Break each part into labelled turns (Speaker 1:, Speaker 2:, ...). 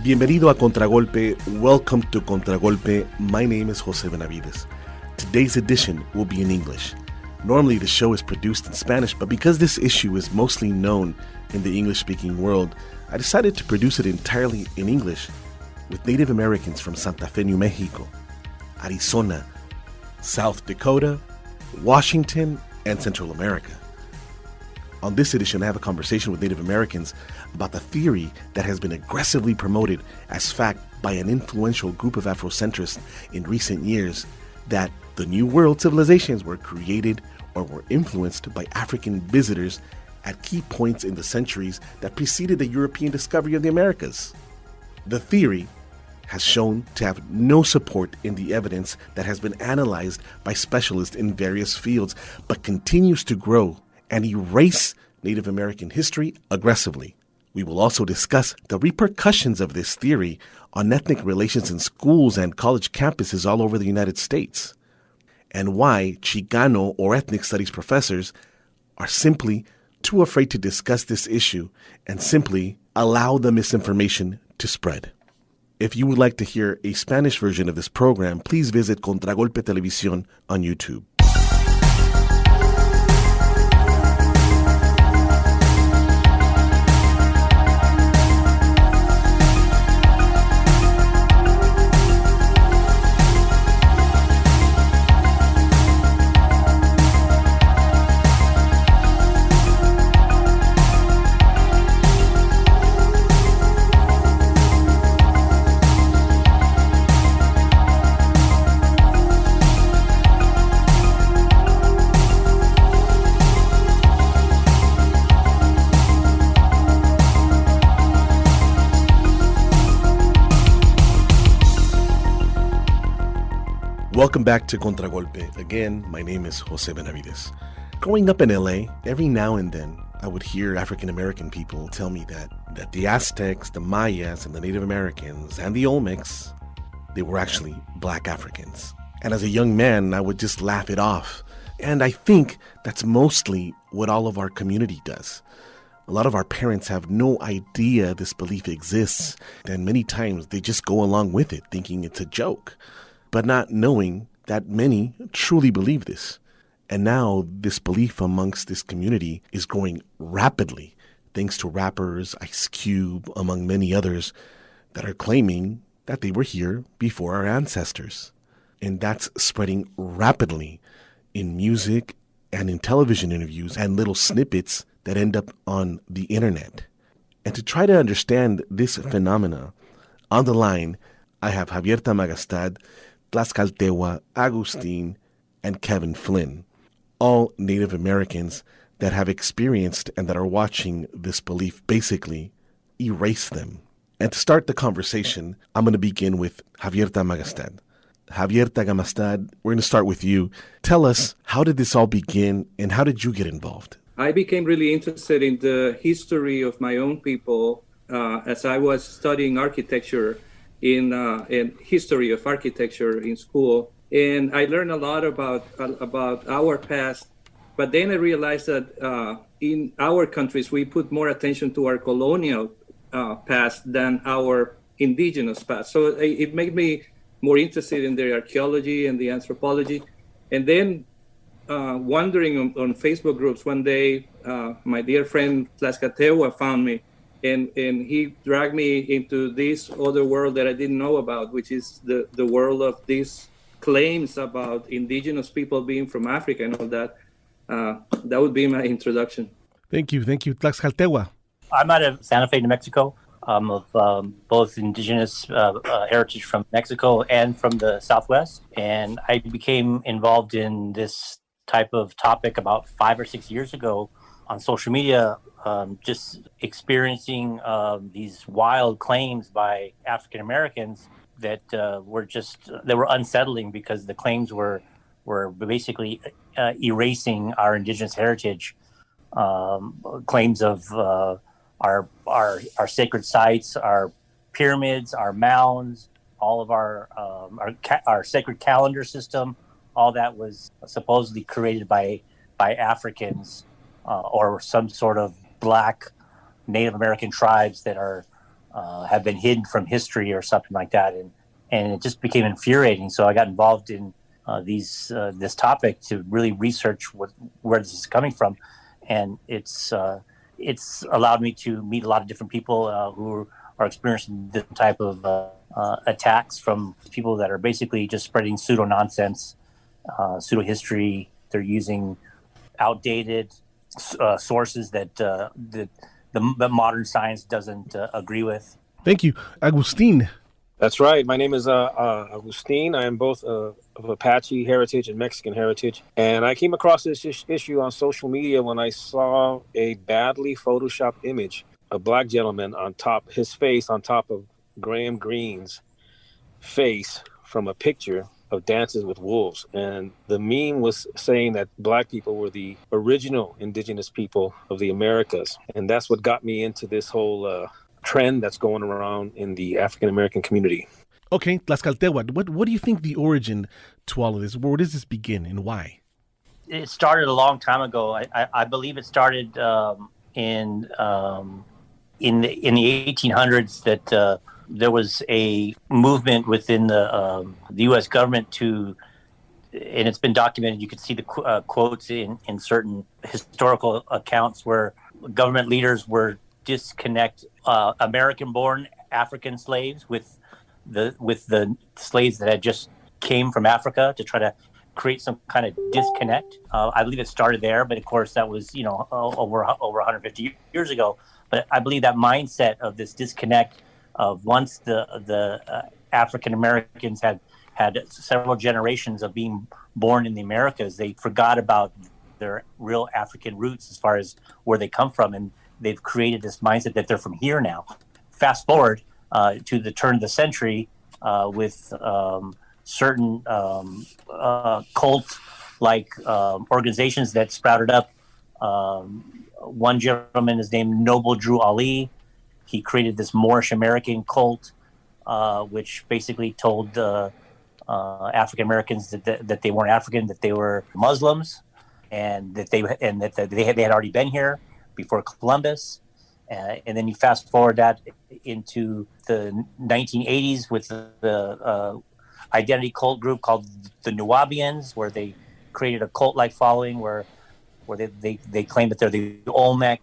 Speaker 1: Bienvenido a Contragolpe. Welcome to Contragolpe. My name is Jose Benavides. Today's edition will be in English. Normally the show is produced in Spanish, but because this issue is mostly known in the English-speaking world, I decided to produce it entirely in English with Native Americans from Santa Fe, New Mexico, Arizona, South Dakota, Washington, and Central America. On this edition, I have a conversation with Native Americans about the theory that has been aggressively promoted as fact by an influential group of Afrocentrists in recent years that the New World civilizations were created or were influenced by African visitors at key points in the centuries that preceded the European discovery of the Americas. The theory has shown to have no support in the evidence that has been analyzed by specialists in various fields, but continues to grow and erase Native American history aggressively. We will also discuss the repercussions of this theory on ethnic relations in schools and college campuses all over the United States, and why Chicano or ethnic studies professors are simply too afraid to discuss this issue and simply allow the misinformation to spread. If you would like to hear a Spanish version of this program, please visit Contragolpe Televisión on YouTube. Welcome back to Contragolpe. Again, my name is Jose Benavides. Growing up in LA, every now and then, I would hear African American people tell me that the Aztecs, the Mayas, and the Native Americans, and the Olmecs, they were actually black Africans. And as a young man, I would just laugh it off. And I think that's mostly what all of our community does. A lot of our parents have no idea this belief exists, and many times they just go along with it, thinking it's a joke, but not knowing that many truly believe this. And now this belief amongst this community is growing rapidly, thanks to rappers, Ice Cube, among many others, that are claiming that they were here before our ancestors. And that's spreading rapidly in music and in television interviews and little snippets that end up on the internet. And to try to understand this phenomena, on the line, I have Javier Tamagastad, Tlaxcaltewa, Agustin, and Kevin Flynn, all Native Americans that have experienced and that are watching this belief basically erase them. And to start the conversation, I'm going to begin with Javier Tamagastad. Javier Tamagastad, we're going to start with you. Tell us, how did this all begin and how did you get involved?
Speaker 2: I became really interested in the history of my own people as I was studying architecture in history of architecture in school, and I learned a lot about our past. But then I realized that in our countries we put more attention to our colonial past than our indigenous past. So it made me more interested in the archaeology and the anthropology. And then wandering on Facebook groups one day, my dear friend Tlaxcaltewa found me. And he dragged me into this other world that I didn't know about, which is the world of these claims about indigenous people being from Africa and all that. That would be my introduction.
Speaker 1: Thank you. Tlaxcaltewa.
Speaker 3: I'm out of Santa Fe, New Mexico. I'm of both indigenous heritage from Mexico and from the Southwest. And I became involved in this type of topic about 5 or 6 years ago on social media, just experiencing these wild claims by African Americans that were unsettling because the claims were basically erasing our indigenous heritage. Claims of our sacred sites, our pyramids, our mounds, all of our sacred calendar system. All that was supposedly created by Africans or some sort of Black Native American tribes that are have been hidden from history or something like that, and it just became infuriating. So I got involved in this topic to really research where this is coming from, and it's allowed me to meet a lot of different people who are experiencing this type of attacks from people that are basically just spreading pseudo nonsense, pseudo history. They're using outdated sources that the modern science doesn't agree with.
Speaker 1: Thank you, Agustin.
Speaker 4: That's right. My name is Agustin. I am both of Apache heritage and Mexican heritage. And I came across this issue on social media when I saw a badly photoshopped image, a black gentleman his face on top of Graham Greene's face from a picture of Dances with Wolves. And the meme was saying that black people were the original indigenous people of the Americas. And that's what got me into this whole trend that's going around in the African-American community.
Speaker 1: Okay, Tlaxcaltehuatl, what do you think the origin to all of this? Where does this begin and why?
Speaker 3: It started a long time ago. I believe it started in the 1800s that there was a movement within the U.S. government and it's been documented. You can see the quotes in certain historical accounts where government leaders were disconnect American-born African slaves with the slaves that had just came from Africa to try to create some kind of disconnect. I believe it started there, but of course that was over 150 years ago. But I believe that mindset of this disconnect of once the African Americans had several generations of being born in the Americas, they forgot about their real African roots as far as where they come from, and they've created this mindset that they're from here now. Fast forward to the turn of the century with certain cult-like organizations that sprouted up. One gentleman is named Noble Drew Ali. He created this Moorish American cult, which basically told African Americans that they weren't African, that they were Muslims, and that they had already been here before Columbus. And then you fast forward that into the 1980s with the identity cult group called the Nubians, where they created a cult-like following where they claim that they're the Olmec,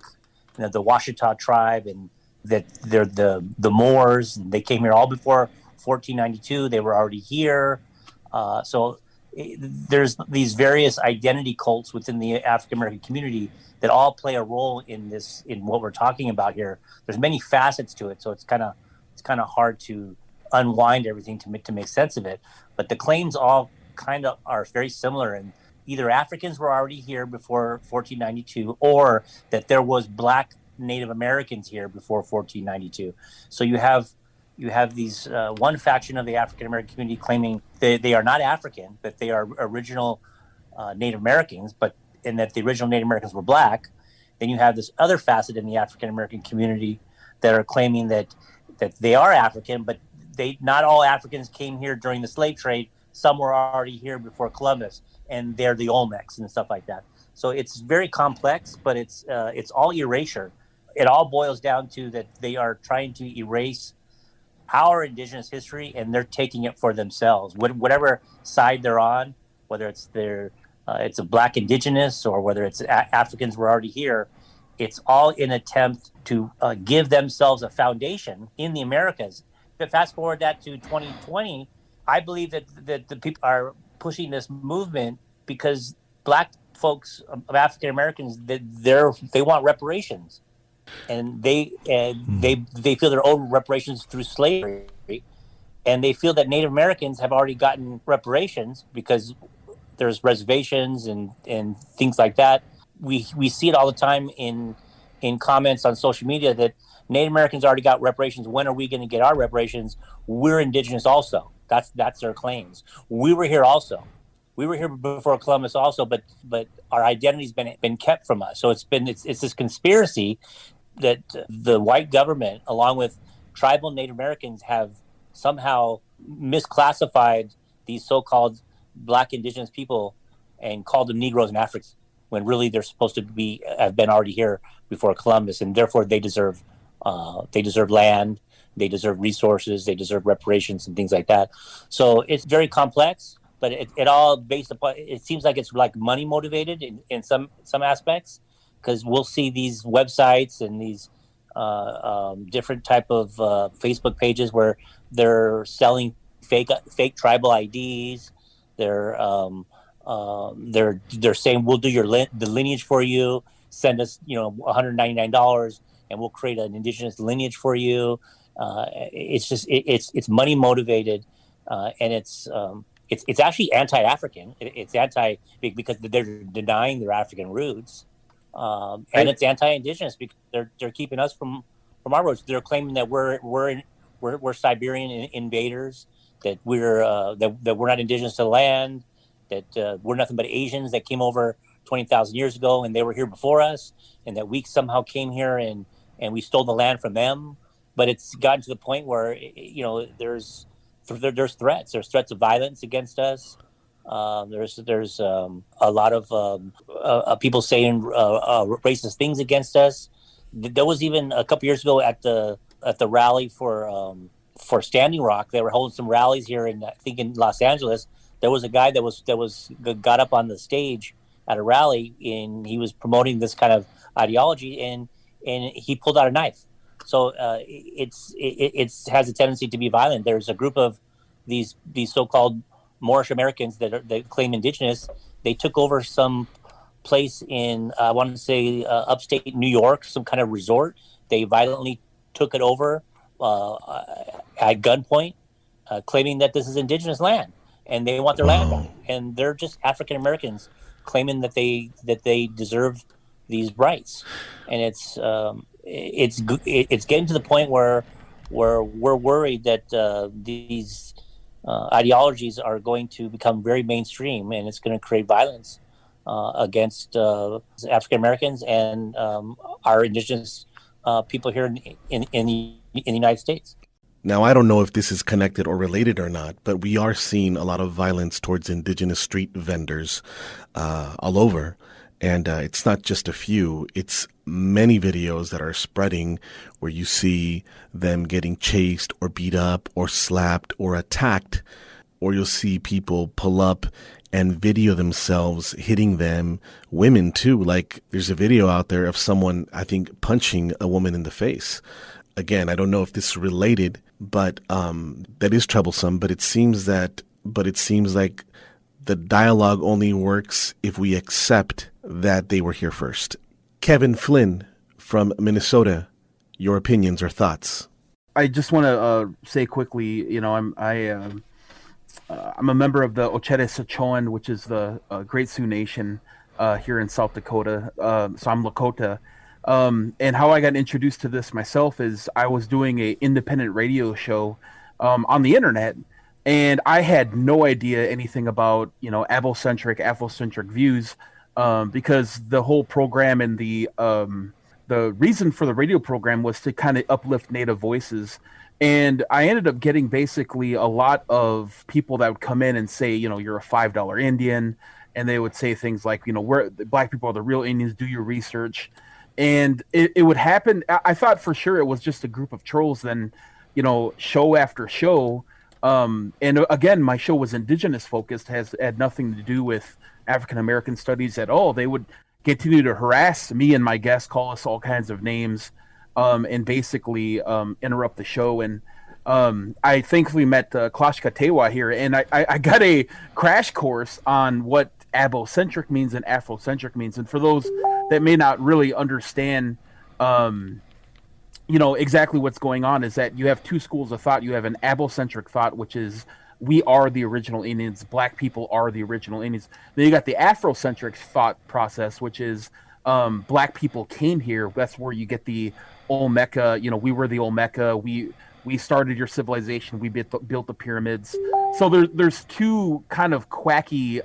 Speaker 3: the Washita tribe, and that they're the Moors. They came here all before 1492. They were already here. So there's these various identity cults within the African American community that all play a role in what we're talking about here. There's many facets to it, so it's kind of hard to unwind everything to make sense of it. But the claims all kind of are very similar, and either Africans were already here before 1492, or that there was Black Native Americans here before 1492. So you have these one faction of the African American community claiming they are not African, that they are original Native Americans, and that the original Native Americans were Black. Then you have this other facet in the African American community that are claiming that they are African, but not all Africans came here during the slave trade. Some were already here before Columbus, and they're the Olmecs and stuff like that. So it's very complex, but it's all erasure. It all boils down to that they are trying to erase our indigenous history, and they're taking it for themselves. Whatever side they're on, whether it's it's a Black indigenous or whether it's Africans were already here, it's all in attempt to give themselves a foundation in the Americas. But fast forward that to 2020, I believe that the people are pushing this movement because Black folks of African Americans, they want reparations. And they feel their own reparations through slavery, and they feel that Native Americans have already gotten reparations because there's reservations and things like that. We see it all the time in comments on social media that Native Americans already got reparations. When are we going to get our reparations? We're indigenous also. That's their claims. We were here also. We were here before Columbus also, but our identity's been kept from us. So it's this conspiracy that the white government, along with tribal Native Americans, have somehow misclassified these so-called Black indigenous people and called them Negroes and Africans, when really they're supposed to have been already here before Columbus, and therefore they deserve land, they deserve resources, they deserve reparations and things like that. So it's very complex, but it all based upon, it seems like it's like money motivated in some aspects, because we'll see these websites and these different type of Facebook pages where they're selling fake tribal IDs. They're saying we'll do the lineage for you. Send us, $199, and we'll create an indigenous lineage for you. It's just it's money motivated, and it's actually anti-African. It's anti because they're denying their African roots, and it's anti-indigenous because they're keeping us from our roots. They're claiming that we're Siberian invaders, that we're not indigenous to the land, that we're nothing but Asians that came over 20,000 years ago and they were here before us, and that we somehow came here and we stole the land from them. But it's gotten to the point where there's threats. There's threats of violence against us. There's a lot of people saying racist things against us. There was even a couple years ago at the rally for Standing Rock. They were holding some rallies here in Los Angeles. There was a guy that got up on the stage at a rally, and he was promoting this kind of ideology, and he pulled out a knife. So it has a tendency to be violent. There's a group of these so-called Moorish Americans that claim indigenous. They took over some place in I want to say upstate New York, some kind of resort. They violently took it over at gunpoint, claiming that this is indigenous land and they want their land back. And they're just African Americans claiming that they deserve these rights. And it's getting to the point where we're worried that these ideologies are going to become very mainstream, and it's going to create violence against African Americans and our indigenous people here in the United States.
Speaker 1: Now, I don't know if this is connected or related or not, but we are seeing a lot of violence towards indigenous street vendors all over. And it's not just a few, it's many videos that are spreading where you see them getting chased or beat up or slapped or attacked, or you'll see people pull up and video themselves hitting them, women too. Like there's a video out there of someone, I think, punching a woman in the face. Again, I don't know if this is related, but that is troublesome. But it seems like the dialogue only works if we accept that they were here first. Kevin Flynn from Minnesota, your opinions or thoughts?
Speaker 5: I just want to say quickly, I'm a member of the Ochete Sachoan, which is the Great Sioux Nation here in South Dakota. So I'm Lakota. And how I got introduced to this myself is I was doing an independent radio show on the internet, and I had no idea anything about, Afrocentric views, because the whole program and the reason for the radio program was to kind of uplift Native voices. And I ended up getting basically a lot of people that would come in and say, you're a $5 Indian. And they would say things like, we're Black people are the real Indians, do your research. And it would happen. I thought for sure it was just a group of trolls. Then, show after show. And again, my show was indigenous focused, had nothing to do with African American studies at all. They would continue to harass me and my guests, call us all kinds of names, and basically interrupt the show. And I thankfully met Klashka Tewa here, and I got a crash course on what abocentric means and Afrocentric means. And for those that may not really understand, exactly what's going on, is that you have two schools of thought. You have an abocentric thought, which is we are the original Indians, Black people are the original Indians. Then you got the Afrocentric thought process, which is Black people came here. That's where you get the Olmeca. We were the Olmeca. We started your civilization. We built the pyramids. So there's two kind of quacky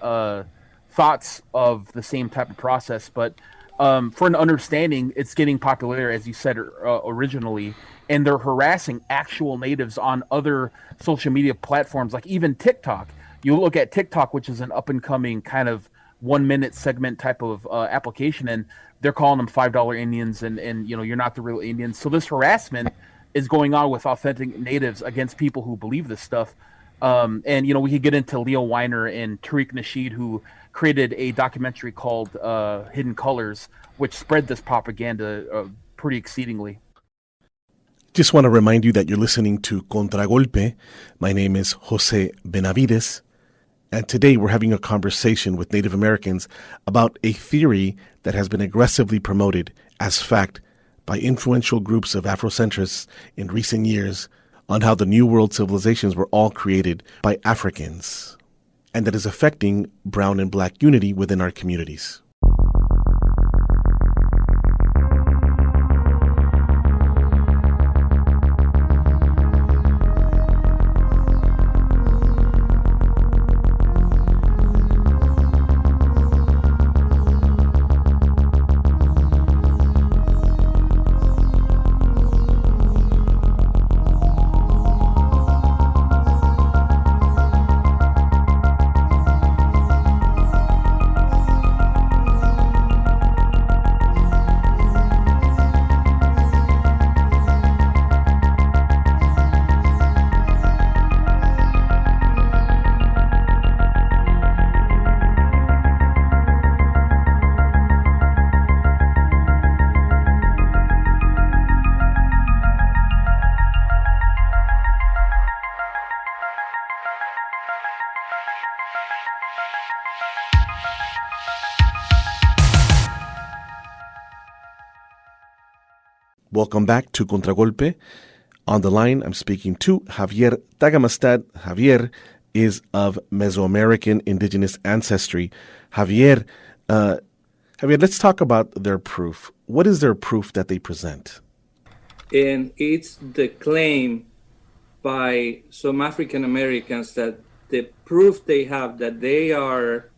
Speaker 5: thoughts of the same type of process, but for an understanding, it's getting popular, as you said originally, and they're harassing actual natives on other social media platforms, like even TikTok. You look at TikTok, which is an up-and-coming kind of 1-minute segment type of application, and they're calling them $5 Indians, and you're not the real Indians. So this harassment is going on with authentic natives against people who believe this stuff. And we could get into Leo Weiner and Tariq Nasheed, who created a documentary called Hidden Colors, which spread this propaganda pretty exceedingly.
Speaker 1: Just want to remind you that you're listening to Contragolpe. My name is Jose Benavides, and today we're having a conversation with Native Americans about a theory that has been aggressively promoted as fact by influential groups of Afrocentrists in recent years on how the New World civilizations were all created by Africans, and that is affecting brown and black unity within our communities. Welcome back to Contragolpe. On the line, I'm speaking to Javier Tagamastad. Javier is of Mesoamerican indigenous ancestry. Javier, let's talk about their proof. What is their proof that they present?
Speaker 2: And it's the claim by some African Americans that the proof they have that they are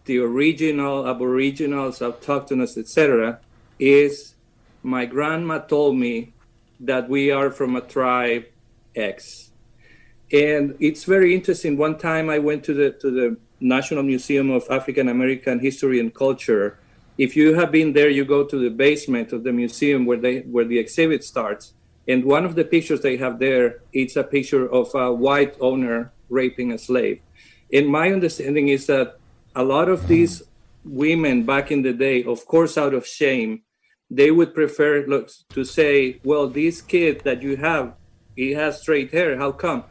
Speaker 2: the original aboriginals, autochthonous, etc., is my grandma told me that we are from a tribe X. And it's very interesting. One time I went to the National Museum of African American History and Culture. If you have been there, you go to the basement of the museum where the exhibit starts. And one of the pictures they have there, it's a picture of a white owner raping a slave. And my understanding is that a lot of these women back in the day, of course, out of shame, they would prefer to say, well, this kid that you have, he has straight hair, how come?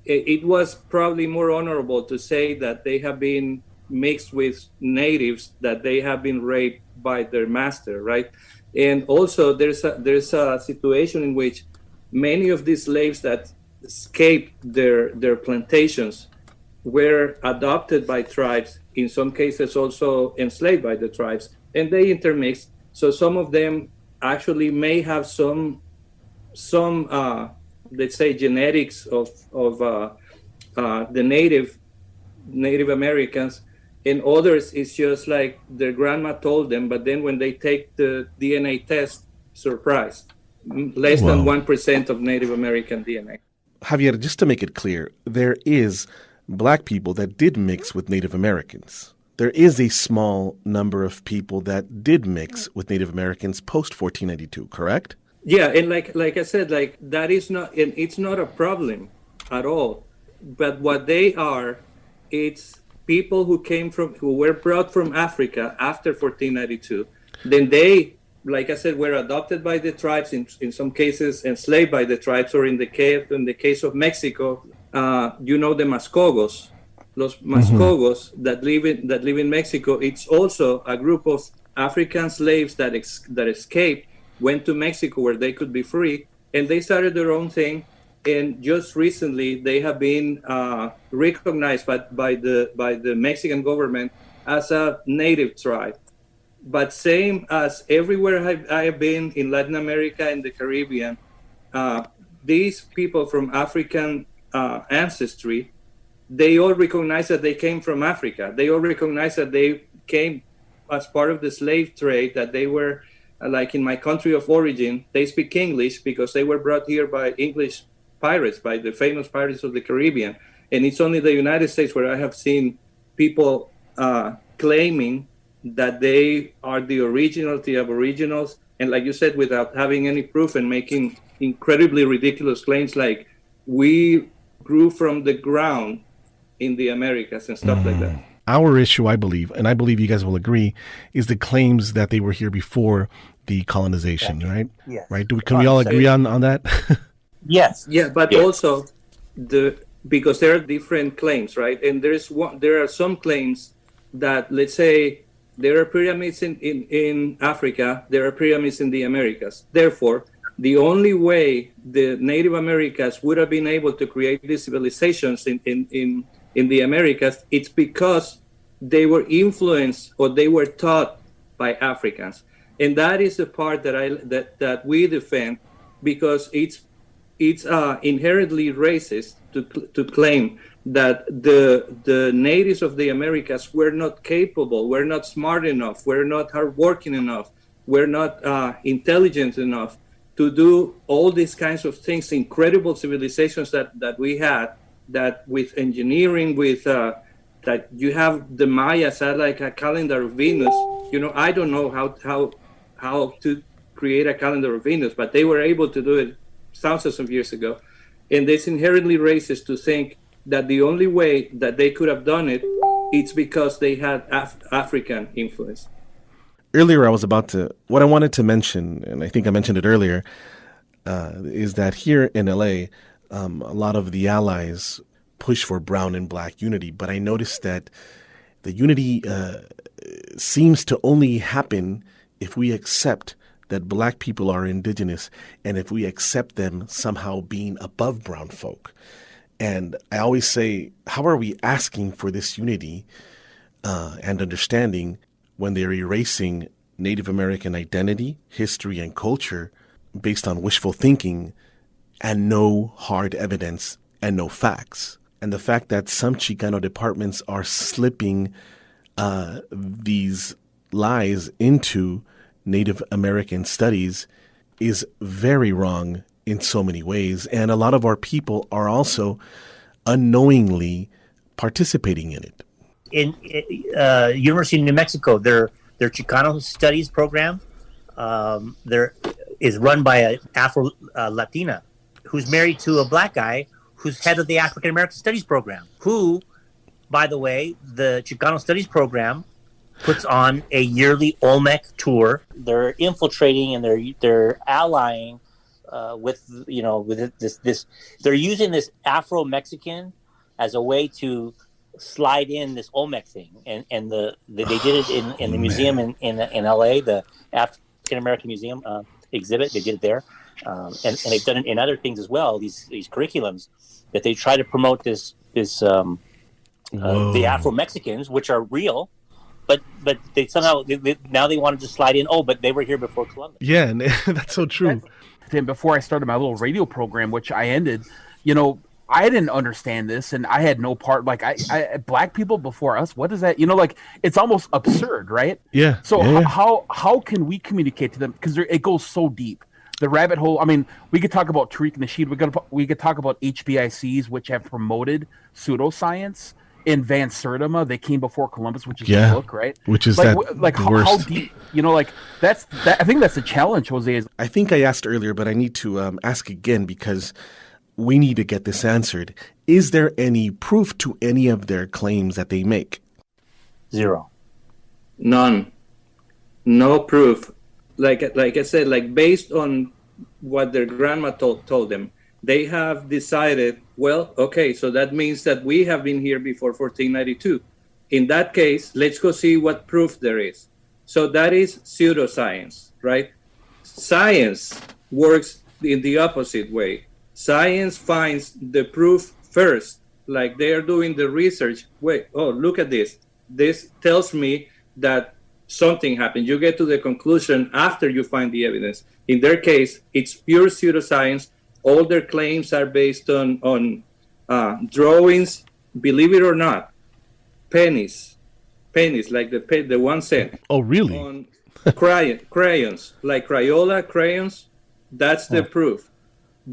Speaker 2: It was probably more honorable to say that they have been mixed with natives, that they have been raped by their master, right? And also there's a situation in which many of these slaves that escaped their plantations were adopted by tribes, in some cases also enslaved by the tribes, and they intermixed. So some of them actually may have some let's say genetics of the Native Americans, and others it's just like their grandma told them, but then when they take the DNA test, surprise, less than 1% of Native American DNA.
Speaker 1: Javier, just to make it clear, there is black people that did mix with Native Americans. There is a small number of people that did mix with Native Americans post 1492, correct?
Speaker 2: Yeah, and like I said, like that is not, and it's not a problem at all. But what they are, it's people who were brought from Africa after 1492. Then they, like I said, were adopted by the tribes, in some cases enslaved by the tribes, or in the case of Mexico, the Mascogos. Los Mascogos that live in Mexico, it's also a group of African slaves that escaped, went to Mexico where they could be free, and they started their own thing. And just recently, they have been recognized by the Mexican government as a native tribe. But same as everywhere I have been in Latin America and the Caribbean, these people from African ancestry, they all recognize that they came from Africa. They all recognize that they came as part of the slave trade, that they were, like in my country of origin, they speak English because they were brought here by English pirates, by the famous pirates of the Caribbean. And it's only the United States where I have seen people claiming that they are the aboriginals, and like you said, without having any proof and making incredibly ridiculous claims like we grew from the ground in the Americas and stuff like that.
Speaker 1: Our issue, I believe, and I believe you guys will agree, is the claims that they were here before the colonization, right?
Speaker 3: Yes.
Speaker 1: Right? Can we all agree on that?
Speaker 3: Yes.
Speaker 2: Yeah, but also because there are different claims, right? And there are some claims that, let's say, there are pyramids in Africa, there are pyramids in the Americas. Therefore, the only way the Native Americans would have been able to create these civilizations in the Americas, it's because they were influenced or they were taught by Africans. And that is the part that we defend, because it's inherently racist to claim that the natives of the Americas were not capable, were not smart enough, were not hardworking enough, were not intelligent enough to do all these kinds of things, incredible civilizations that we had, that with engineering, with that you have the Mayas had like a calendar of Venus. I don't know how to create a calendar of Venus, but they were able to do it thousands of years ago. And it's inherently racist to think that the only way that they could have done it, it's because they had African influence.
Speaker 1: Earlier, what I wanted to mention, and I think I mentioned it earlier, is that here in LA, a lot of the allies push for brown and black unity, but I noticed that the unity seems to only happen if we accept that black people are indigenous and if we accept them somehow being above brown folk. And I always say, how are we asking for this unity and understanding when they're erasing Native American identity, history, and culture based on wishful thinking and no hard evidence and no facts? And the fact that some Chicano departments are slipping these lies into Native American studies is very wrong in so many ways. And a lot of our people are also unknowingly participating in it.
Speaker 3: In University of New Mexico, their Chicano studies program there is run by an Afro Latina who's married to a black guy who's head of the African American Studies program, who, by the way, the Chicano Studies program puts on a yearly Olmec tour. They're infiltrating and they're allying with this. They're using this Afro-Mexican as a way to slide in this Olmec thing, and they did it in the museum in LA, the African American Museum exhibit. They did it there, and they've done it in other things as well. These curriculums that they try to promote the Afro-Mexicans, which are real. But they somehow now they wanted to slide in. Oh, but they were here before Columbus.
Speaker 1: Yeah, and that's so true.
Speaker 5: And before I started my little radio program, which I ended, I didn't understand this, and I had no part. Like I black people before us. What is that? It's almost absurd, right?
Speaker 1: Yeah.
Speaker 5: So how can we communicate to them? Because it goes so deep. The rabbit hole. I mean, we could talk about Tariq Nasheed. We could talk about HBICs, which have promoted pseudoscience. In Van Sertima, they came before Columbus, which is the book, right?
Speaker 1: Which is
Speaker 5: how deep, that's that. I think that's the challenge, Jose.
Speaker 1: I think I asked earlier, but I need to ask again because we need to get this answered. Is there any proof to any of their claims that they make?
Speaker 3: Zero.
Speaker 2: None. No proof. Like I said, based on what their grandma told them, they have decided, well, okay, so that means that we have been here before 1492. In that case, let's go see what proof there is. So that is pseudoscience, right? Science works in the opposite way. Science finds the proof first, like they are doing the research. Wait, oh, look at this. This tells me that something happened. You get to the conclusion after you find the evidence. In their case, it's pure pseudoscience. All their claims are based on drawings, believe it or not, pennies, like the 1 cent.
Speaker 1: Oh, really?
Speaker 2: On crayons, like Crayola crayons, that's the proof.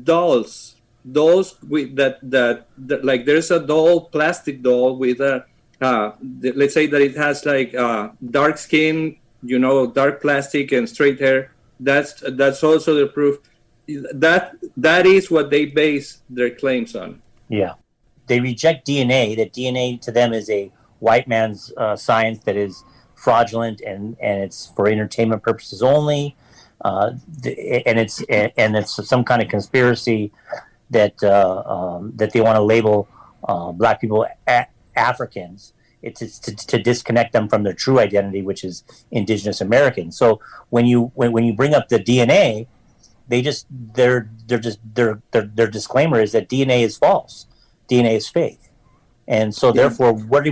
Speaker 2: Dolls with that like there's a doll, plastic doll with a, let's say that it has like dark skin, dark plastic and straight hair. That's also the proof. that is what they base their claims on.
Speaker 3: Yeah. They reject DNA, that DNA to them is a white man's science that is fraudulent and it's for entertainment purposes only. And it's some kind of conspiracy that that they want to label black people Africans. It's to disconnect them from their true identity, which is indigenous American. So when you bring up the DNA, their disclaimer is that DNA is false, DNA is fake, and so therefore, what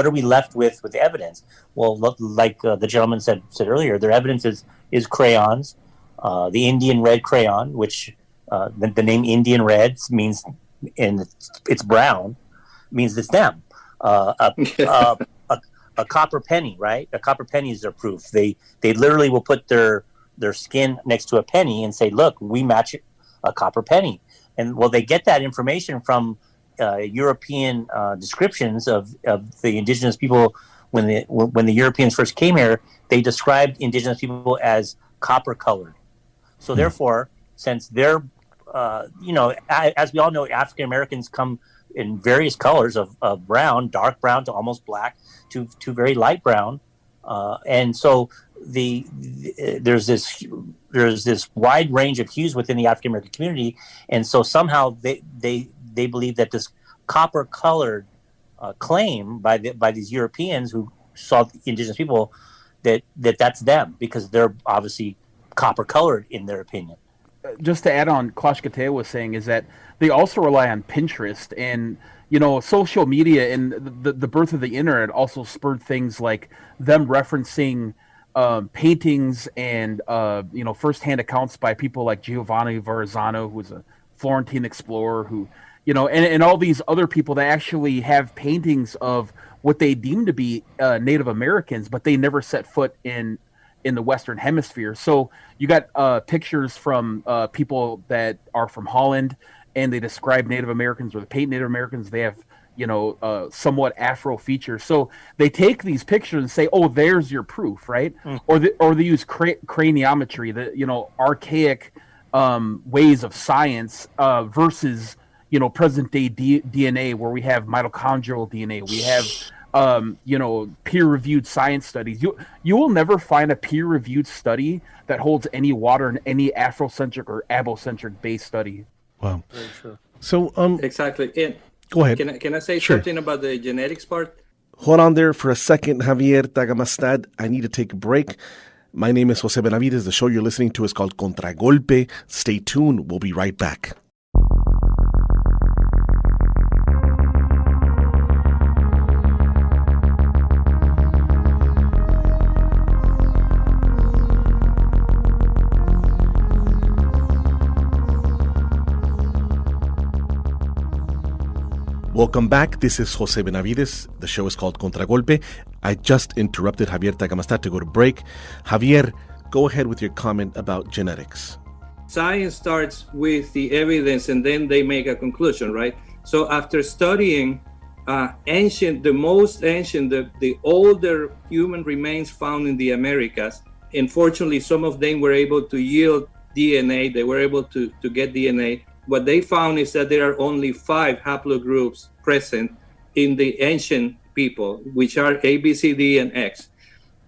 Speaker 3: are we left with evidence? Well, like the gentleman said earlier, their evidence is crayons, the Indian red crayon, which the name Indian red means, and it's brown, means it's them. A copper penny, right? A copper penny is their proof. They literally will put their skin next to a penny and say, "Look, we match a copper penny." And well, they get that information from European descriptions of the indigenous people. When the Europeans first came here, they described indigenous people as copper colored. So therefore, since they're as we all know, African Americans come in various colors of brown, dark brown to almost black to very light brown, and so there's this wide range of hues within the African American community, and so somehow they believe that this copper colored claim by these Europeans who saw indigenous people that's them because they're obviously copper colored in their opinion.
Speaker 5: Just to add on, Clash Kateo was saying is that they also rely on Pinterest and social media, and the birth of the internet also spurred things like them referencing paintings and firsthand accounts by people like Giovanni Verrazzano, who was a Florentine explorer, who and all these other people that actually have paintings of what they deem to be Native Americans, but they never set foot in the Western Hemisphere. So you got pictures from people that are from Holland, and they describe Native Americans or they paint Native Americans. They have somewhat Afro features. So they take these pictures and say, "Oh, there's your proof," right? Or they use craniometry, the archaic ways of science versus present day DNA, where we have mitochondrial DNA, we have peer-reviewed science studies. You will never find a peer-reviewed study that holds any water in any Afrocentric or Abocentric based study.
Speaker 1: Wow.
Speaker 2: Very true.
Speaker 1: So
Speaker 2: exactly. And
Speaker 1: go ahead.
Speaker 2: Can I say
Speaker 1: Sure.
Speaker 2: something about the genetics part?
Speaker 1: Hold on there for a second, Javier Tagamastad. I need to take a break. My name is Jose Benavides. The show you're listening to is called Contragolpe. Stay tuned. We'll be right back. Welcome back. This is Jose Benavides. The show is called Contragolpe. I just interrupted Javier Tagamastad to go to break. Javier, go ahead with your comment about genetics.
Speaker 2: Science starts with the evidence and then they make a conclusion, right? So after studying the most ancient, the older human remains found in the Americas, unfortunately, some of them were able to yield DNA. They were able to get DNA. What they found is that there are only 5 haplogroups present in the ancient people, which are A, B, C, D, and X.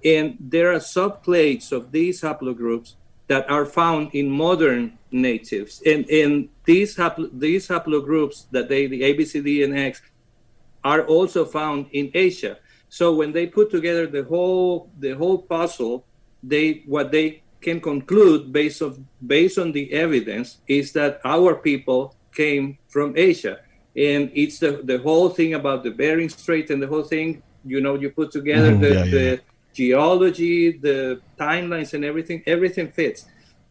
Speaker 2: And there are subclades of these haplogroups that are found in modern natives. And these haplogroups, the A, B, C, D, and X, are also found in Asia. So when they put together the whole puzzle, what they can conclude based on the evidence is that our people came from Asia. And it's the whole thing about the Bering Strait and the whole thing, you put together the geology, the timelines and everything fits.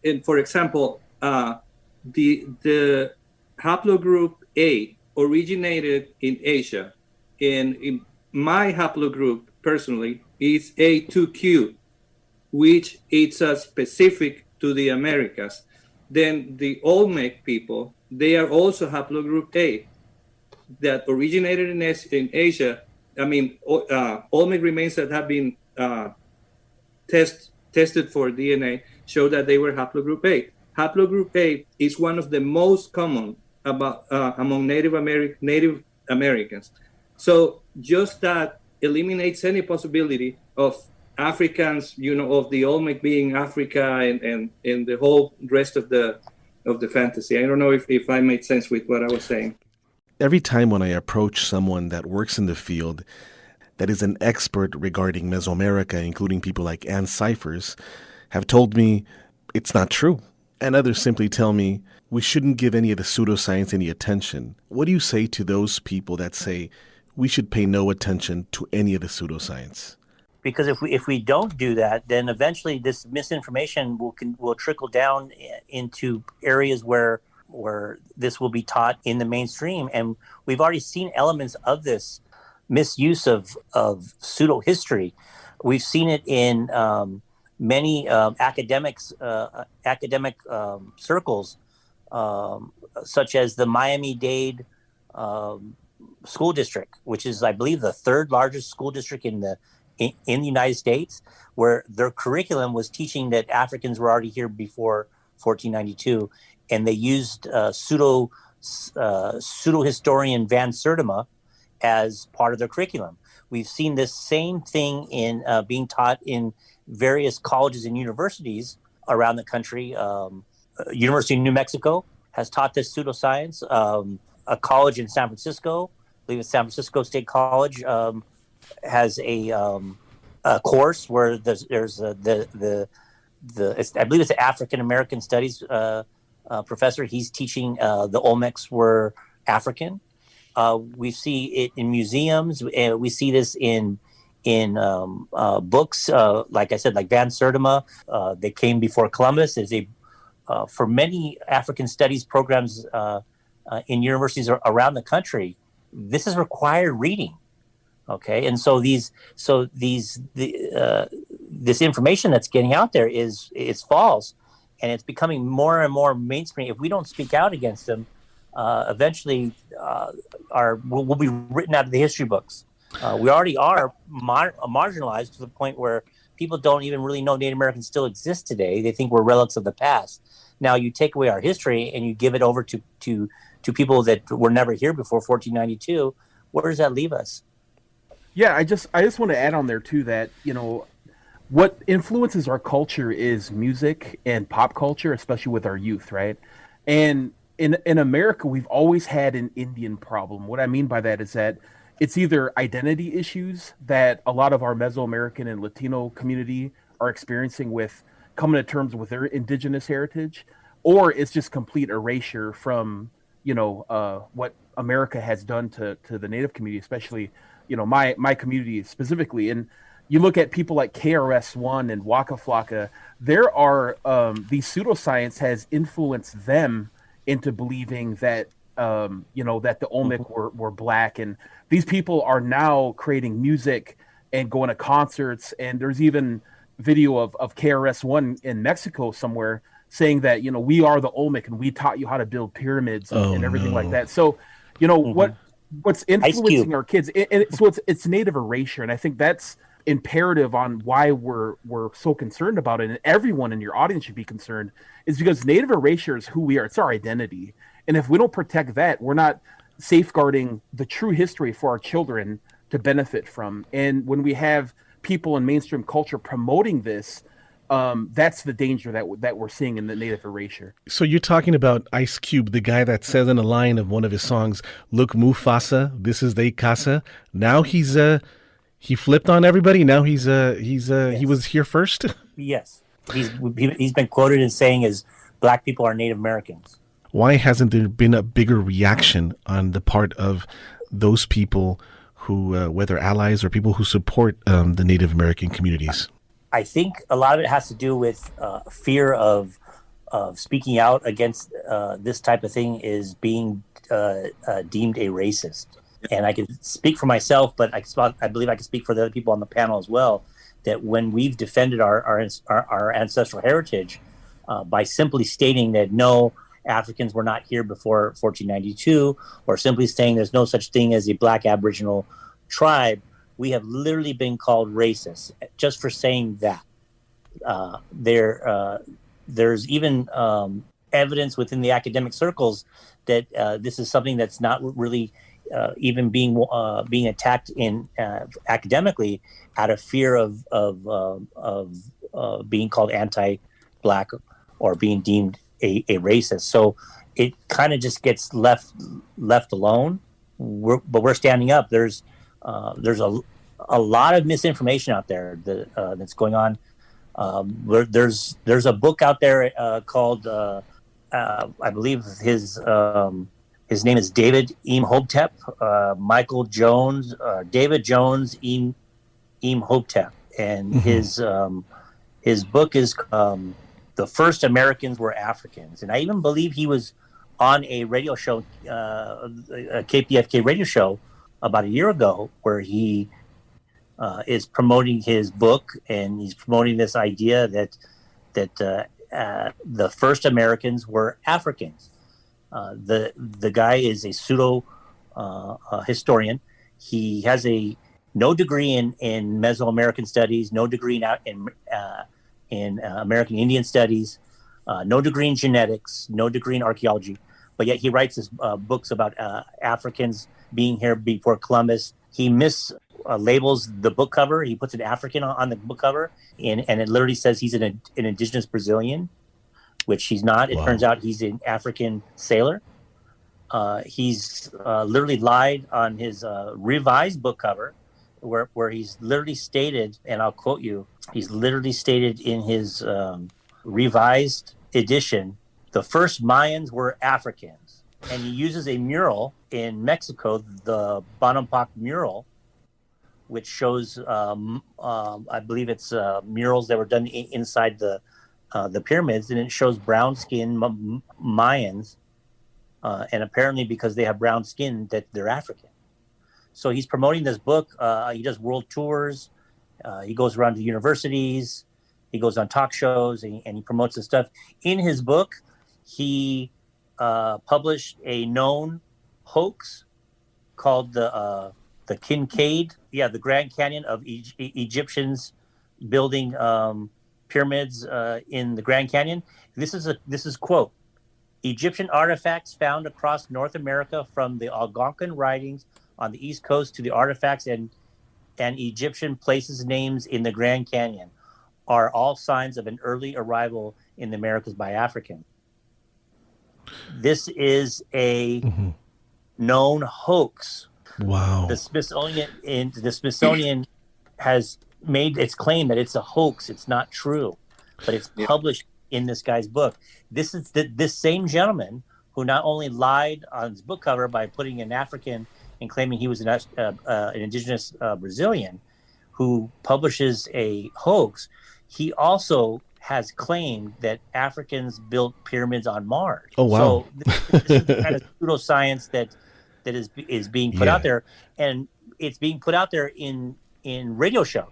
Speaker 2: And for example, the haplogroup A originated in Asia. And in my haplogroup personally is A2Q, which is specific to the Americas. Then the Olmec people, they are also haplogroup A that originated in Asia. I mean, Olmec remains that have been tested for DNA show that they were haplogroup A. haplogroup A is one of the most common among Native Americans. So just that eliminates any possibility of Africans, of the Olmec being Africa and the whole rest of the fantasy. I don't know if I made sense with what I was saying.
Speaker 1: Every time when I approach someone that works in the field, that is an expert regarding Mesoamerica, including people like Ann Cyphers, have told me it's not true. And others simply tell me we shouldn't give any of the pseudoscience any attention. What do you say to those people that say we should pay no attention to any of the pseudoscience?
Speaker 3: Because if we don't do that, then eventually this misinformation will trickle down into areas where this will be taught in the mainstream. And we've already seen elements of this misuse of pseudo-history. We've seen it in many academic circles, such as the Miami-Dade school district, which is, I believe, the third largest school district in the United States, where their curriculum was teaching that Africans were already here before 1492, and they used pseudo-historian Van Sertima as part of their curriculum. We've seen this same thing in being taught in various colleges and universities around the country. University of New Mexico has taught this pseudoscience. A college in San Francisco, I believe it's San Francisco State College, has a course where there's I believe it's an African American Studies professor. He's teaching the Olmecs were African. We see it in museums. We see this in books. Like I said, like Van Sertima, they came before Columbus. For many African studies programs in universities around the country, this is required reading. Okay, and so this information that's getting out there is false, and it's becoming more and more mainstream. If we don't speak out against them, eventually we'll be written out of the history books. We already are marginalized to the point where people don't even really know Native Americans still exist today. They think we're relics of the past. Now you take away our history and you give it over to people that were never here before 1492. Where does that leave us?
Speaker 5: Yeah, I just want to add on there too that, what influences our culture is music and pop culture, especially with our youth, right? And in America, we've always had an Indian problem. What I mean by that is that it's either identity issues that a lot of our Mesoamerican and Latino community are experiencing with coming to terms with their indigenous heritage, or it's just complete erasure from, what America has done to the Native community, especially, my community specifically. And you look at people like KRS-One and Waka Flocka, there are these pseudoscience has influenced them into believing that that the Olmec were black, and these people are now creating music and going to concerts, and there's even video of KRS-One in Mexico somewhere saying that we are the Olmec and we taught you how to build pyramids and everything like that. So what's influencing our kids, so it's native erasure, and I think that's imperative on why we're so concerned about it, and everyone in your audience should be concerned, is because native erasure is who we are. It's our identity, and if we don't protect that, we're not safeguarding the true history for our children to benefit from. And when we have people in mainstream culture promoting this, that's the danger that we're seeing in the native erasure.
Speaker 1: So you're talking about Ice Cube, the guy that says in a line of one of his songs, "Look, Mufasa, this is they casa." Now he flipped on everybody. Now he was here first.
Speaker 3: Yes, he's been quoted as saying as black people are Native Americans.
Speaker 1: Why hasn't there been a bigger reaction on the part of those people who, whether allies or people who support the Native American communities?
Speaker 3: I think a lot of it has to do with fear of speaking out against this type of thing is being deemed a racist. And I can speak for myself, but I believe I can speak for the other people on the panel as well, that when we've defended our ancestral heritage by simply stating that no, Africans were not here before 1492, or simply saying there's no such thing as a black Aboriginal tribe, we have literally been called racist just for saying that. there's even evidence within the academic circles that this is something that's not really even being attacked in academically out of fear of being called anti-Black or being deemed a racist. So it kind of just gets left alone. But we're standing up. There's a lot of misinformation out there that's going on. There's a book out there called I believe his name is David Imhotep, Michael Jones, David Jones Imhotep, and his book is The First Americans Were Africans, and I even believe he was on a radio show, a KPFK radio show, about a year ago, where he is promoting his book, and he's promoting this idea that the first Americans were Africans. The guy is a pseudo historian. He has no degree in Mesoamerican studies, no degree in American Indian studies, no degree in genetics, no degree in archaeology, but yet he writes his books about Africans being here before Columbus. He mislabels the book cover. He puts an African on the book cover, and it literally says he's an indigenous Brazilian, which he's not. It turns out he's an African sailor. He's literally lied on his revised book cover, where he's literally stated, and I'll quote you, he's literally stated in his revised edition, the first Mayans were Africans. And he uses a mural in Mexico, the Bonampak mural, which shows, I believe it's murals that were done inside the pyramids, and it shows brown-skinned Mayans, and apparently because they have brown skin, that they're African. So he's promoting this book. He does world tours. He goes around to universities. He goes on talk shows, and he promotes this stuff. In his book, he published a known hoax called the Kincaid, the Grand Canyon of Egyptians building pyramids in the Grand Canyon. This is quote, Egyptian artifacts found across North America from the Algonquin writings on the East Coast to the artifacts and Egyptian places names in the Grand Canyon are all signs of an early arrival in the Americas by Africans. This is a known hoax.
Speaker 1: Wow.
Speaker 3: The Smithsonian has made its claim that it's a hoax. It's not true, but it's published in this guy's book. This is this same gentleman who not only lied on his book cover by putting an African and claiming he was an indigenous Brazilian, who publishes a hoax. He also has claimed that Africans built pyramids on Mars.
Speaker 1: Oh, wow.
Speaker 3: So this is the kind of pseudoscience that is being put out there, and it's being put out there in radio shows.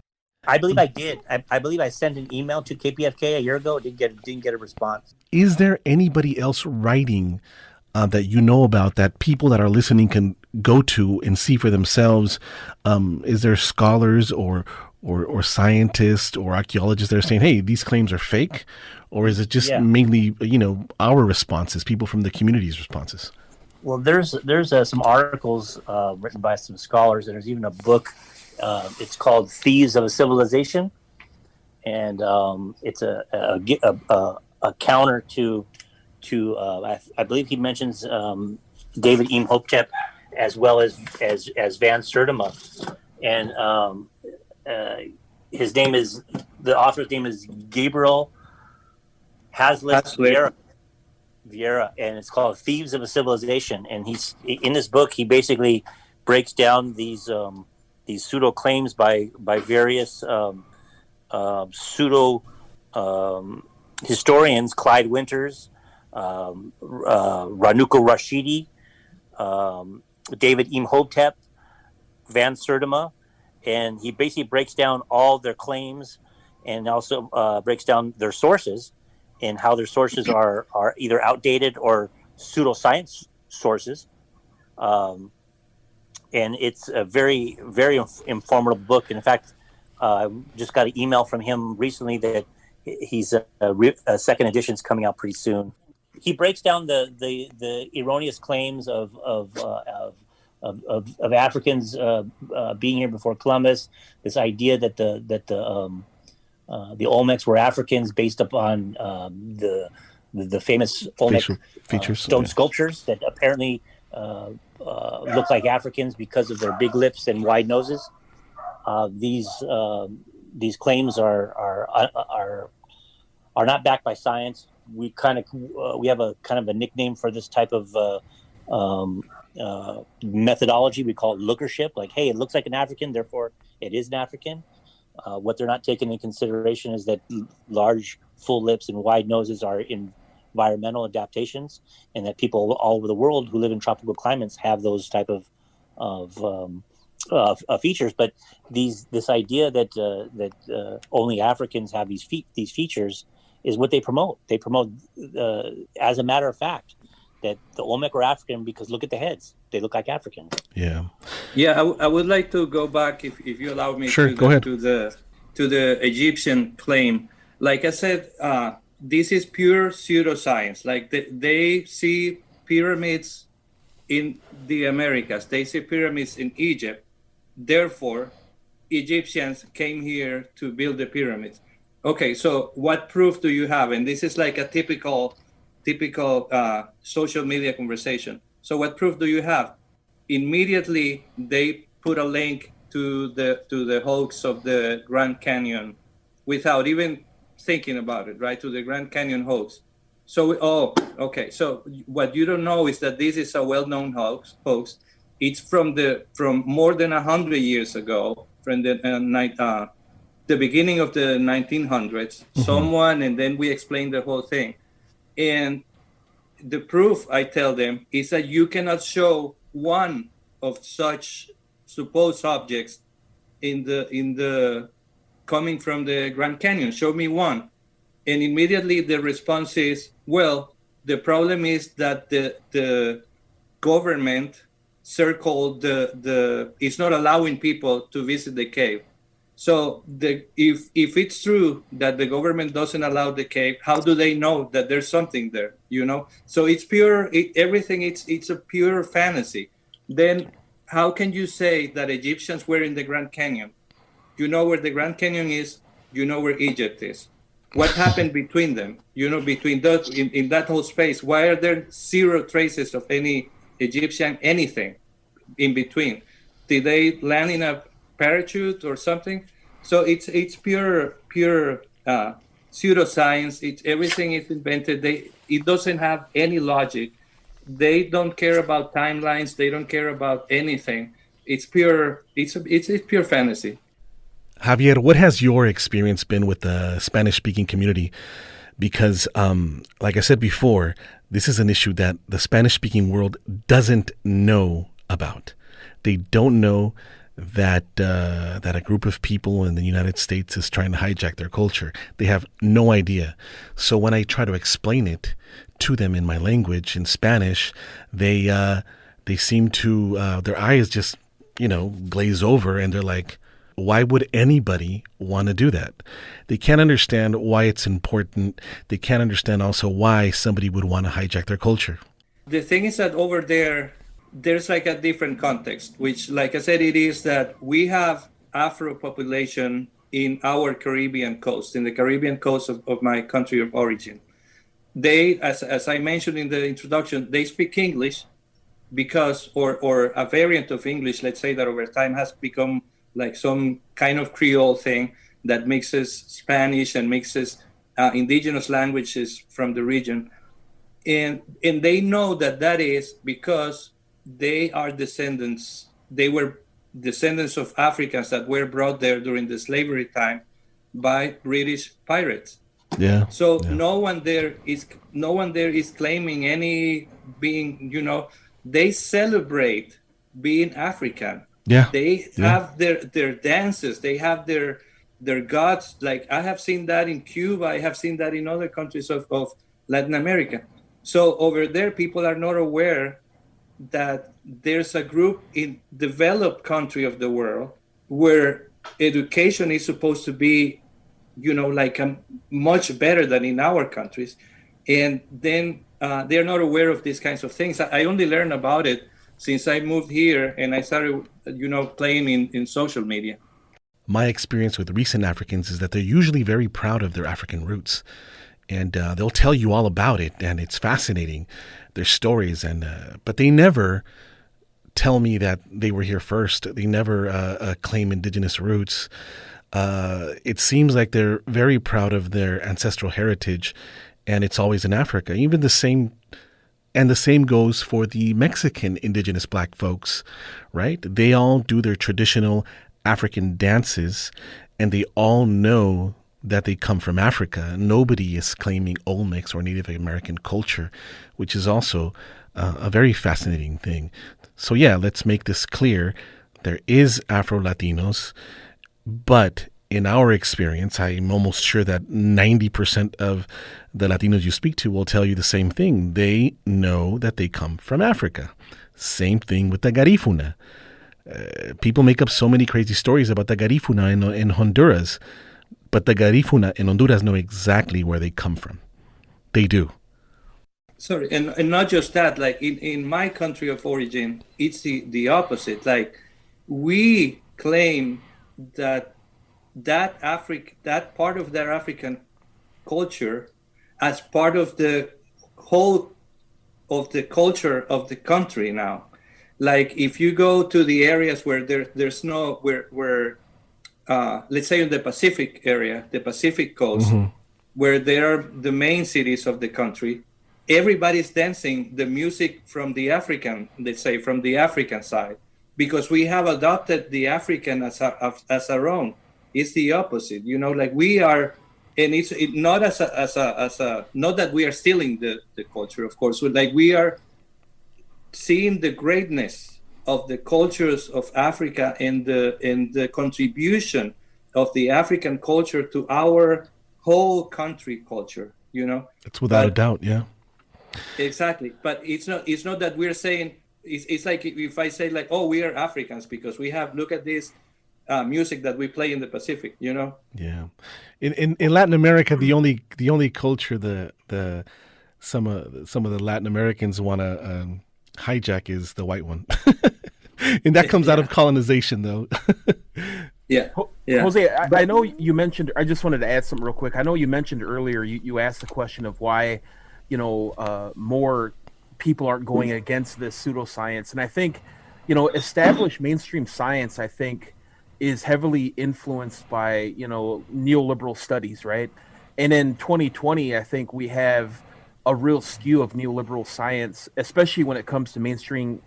Speaker 3: I believe I did. I believe I sent an email to KPFK a year ago. Didn't get a response.
Speaker 1: Is there anybody else writing that you know about that people that are listening can go to and see for themselves? Is there scholars or scientists or archaeologists that are saying, hey, these claims are fake? Or is it just mainly, our responses, people from the community's responses?
Speaker 3: Well, there's some articles written by some scholars, and there's even a book. It's called Thieves of a Civilization, and it's a counter to I believe he mentions David Imhotep as well as Van Sertima, and the author's name is Gabriel Hazlitt Vieira, and it's called Thieves of a Civilization. And he's in this book. He basically breaks down these pseudo claims by various pseudo historians, Clyde Winters, Ranuko Rashidi, David Imhotep, Van Sertima, and he basically breaks down all their claims and also breaks down their sources and how their sources are either outdated or pseudoscience sources. And it's a very, very informative book. And in fact, I just got an email from him recently that he's a second edition's coming out pretty soon. He breaks down the erroneous claims of Africans being here before Columbus. This idea that the Olmecs were Africans based upon the famous Olmec
Speaker 1: features,
Speaker 3: stone sculptures that apparently look like Africans because of their big lips and wide noses. These claims are not backed by science. We have a kind of a nickname for this type of methodology. We call it lookership. Like, hey, it looks like an African, therefore it is an African. What they're not taking into consideration is that large, full lips and wide noses are environmental adaptations, and that people all over the world who live in tropical climates have those type of features. But this idea that only Africans have these features is what they promote. They promote, as a matter of fact, that the Olmec are African because look at the heads; they look like Africans.
Speaker 2: Yeah. I would like to go back, if you allow me.
Speaker 1: Sure, go ahead.
Speaker 2: To the Egyptian claim. Like I said, this is pure pseudoscience. Like they see pyramids in the Americas, they see pyramids in Egypt. Therefore, Egyptians came here to build the pyramids. Okay, so what proof do you have? And this is like a typical social media conversation. So what proof do you have? Immediately, they put a link to the hoax of the Grand Canyon without even thinking about it, right? To the Grand Canyon hoax. So, okay. So what you don't know is that this is a well-known hoax. It's from more than 100 years ago, from the beginning of the 1900s. Mm-hmm. Someone, and then we explain the whole thing. And the proof, I tell them, is that you cannot show one of such supposed objects in the coming from the Grand Canyon. Show me one. And immediately the response is, well, the problem is that the government circled it's not allowing people to visit the cave. So if it's true that the government doesn't allow the cave, how do they know that there's something there? So it's pure. Everything. It's a pure fantasy. Then how can you say that Egyptians were in the Grand Canyon? You know where the Grand Canyon is. You know where Egypt is. What happened between them? Between those in that whole space. Why are there zero traces of any Egyptian anything in between? Did they land in a parachute or something? So it's pure pseudoscience. Everything is invented. It doesn't have any logic. They don't care about timelines. They don't care about anything. It's pure fantasy.
Speaker 1: Javier, what has your experience been with the Spanish-speaking community? Because, like I said before, this is an issue that the Spanish-speaking world doesn't know about. They don't know that a group of people in the United States is trying to hijack their culture. They have no idea. So when I try to explain it to them in my language, in Spanish, they seem to, their eyes just, glaze over, and they're like, why would anybody want to do that? They can't understand why it's important. They can't understand also why somebody would want to hijack their culture.
Speaker 2: The thing is that over there's like a different context, which, like I said, it is that we have Afro population in our Caribbean coast, in the Caribbean coast of my country of origin. They, as I mentioned in the introduction, they speak English because, or a variant of English, let's say, that over time has become like some kind of Creole thing that mixes Spanish and mixes indigenous languages from the region. And they know that is because they were descendants of Africans that were brought there during the slavery time by British pirates.
Speaker 1: Yeah.
Speaker 2: So yeah. No one there is claiming any being, they celebrate being African.
Speaker 1: Yeah.
Speaker 2: They have their dances, they have their gods. Like I have seen that in Cuba, I have seen that in other countries of Latin America. So over there, people are not aware that there's a group in developed country of the world where education is supposed to be like much better than in our countries. And then they're not aware of these kinds of things. I only learned about it since I moved here and I started, playing in social media.
Speaker 1: My experience with recent Africans is that they're usually very proud of their African roots, and they'll tell you all about it, and it's fascinating, their stories, but they never tell me that they were here first. They never claim indigenous roots. It seems like they're very proud of their ancestral heritage, and it's always in Africa. Even the same goes for the Mexican indigenous black folks, right? They all do their traditional African dances, and they all know that they come from Africa. Nobody is claiming Olmecs or Native American culture, which is also a very fascinating thing. So yeah, let's make this clear. There is Afro-Latinos, but in our experience, I'm almost sure that 90% of the Latinos you speak to will tell you the same thing. They know that they come from Africa. Same thing with the Garifuna. People make up so many crazy stories about the Garifuna in Honduras, but the Garifuna in Honduras know exactly where they come from. They do.
Speaker 2: Sorry, and not just that, like in my country of origin, it's the opposite. Like we claim that part of their African culture as part of the whole of the culture of the country now. Like if you go to the areas where there's no where let's say in the Pacific area, the Pacific coast, where there are the main cities of the country, everybody's dancing the music from the African, let's say from the African side, because we have adopted the African as our own. It's the opposite, like we are, and it's not as a not that we are stealing the culture, of course, but like we are seeing the greatness of the cultures of Africa and the contribution of the African culture to our whole country culture,
Speaker 1: It's without a doubt, yeah.
Speaker 2: Exactly, but it's not that we're saying it's like if I say like, oh, we are Africans because we have, look at this music that we play in the Pacific, Yeah.
Speaker 1: In Latin America, the only culture the some of the Latin Americans want to hijack is the white one, and that comes out of colonization, though.
Speaker 2: Yeah.
Speaker 5: Jose, I know you mentioned. I just wanted to add something real quick. I know you mentioned earlier. You asked the question of why, more people aren't going against this pseudoscience, and I think, established mainstream science, I think, is heavily influenced by neoliberal studies, right? And in 2020, I think we have a real skew of neoliberal science, especially when it comes to mainstream